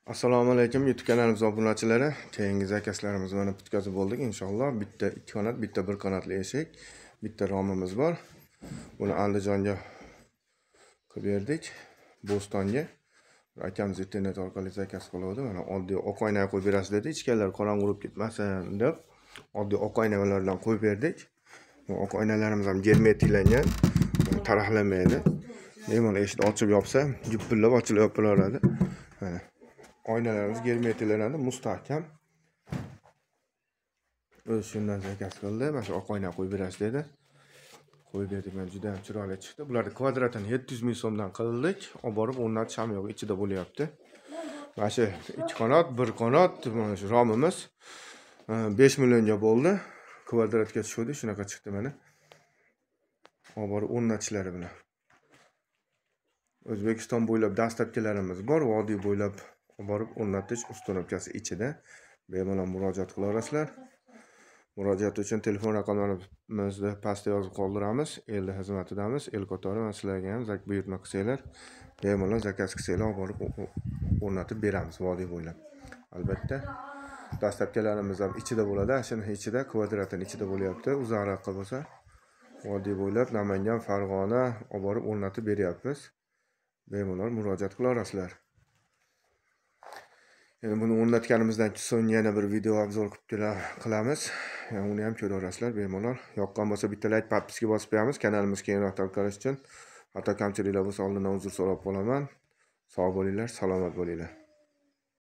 Assalomu alaykum YouTube kanalimiz obunachilari. Keyingi zakaslarimiz mana bitkazib bo'ldik inshaalloh. Bitta 2 qanot, bitta 1 qanotli eshik, bitta romimiz bor. Buni Andijonga qilib berdik. Bo'stonga. Akamiz internet orqali zakas qildi. Mana oddiy oq oyna qo'yib berasiz dedi. Ichkarilar qorong'ulib ketmasin deb oddiy oq oynalardan qo'yib berdik. Bu oq oynalarimiz ham germetiklangan, taraqlamaydi. Mana eshikni ochib yopsa, juppillab ochilib yopilaveradi. Mana oynalarimiz germetiklanadi, mustahkam. O'zi shundan zakas qildi. Mana shu oq oyna qo'yib berasiz dedi. Qo'yib berdik, men juda ham chiroyli chiqdi. Bularni kvadratini 700 ming so'mdan qildik. Olib borib o'rnatish ham yo'q, ichida bo'lyapti. Mana shu 2 qanot, 1 qanot, mana shu romimiz 5 millionga bo'ldi. Kvadratga tushdi, shunaqa chiqdi mana. Olib borib o'rnatishlari bilan. O'zbekiston bo'ylab dastlabkilarimiz bor, vodiy bo'ylab borib o'rnatish ustunovkasi ichida. Bemalol murojaat qilaverasizlar. Murojaat uchun telefon raqamlarimizni pastda yozib qoldiramiz. Elda xizmatidamiz. El qatori va sizlarga ham zak buyurtma qilsanglar, bemalol zakaz qilsanglar olib borib o'rnatib beramiz vodiy bo'ylab. Albatta, dastlabkilarimiz ham ichida bo'ladi. Shuni ichida, kvadratining ichida bo'lyapti. Uzoqroqqa bo'lsa, vodiy bo'ylab Namangan, Farg'ona olib borib o'rnatib beryapmiz. Bemalol murojaat qilaverasizlar. Endi buni o'rnatganimizdan so'ng yana bir video obzor qilamiz. Uni ham ko'raverasizlar bemalol. Yoqqan bo'lsa bitta like podpiska bosib qo'yamiz. Kanalimiz keyinroq tarqalish uchun. Hatto kamchiliklar bo'lsa oldindan uzr so'rab qolaman. Sog' bo'linglar, salomat bo'linglar.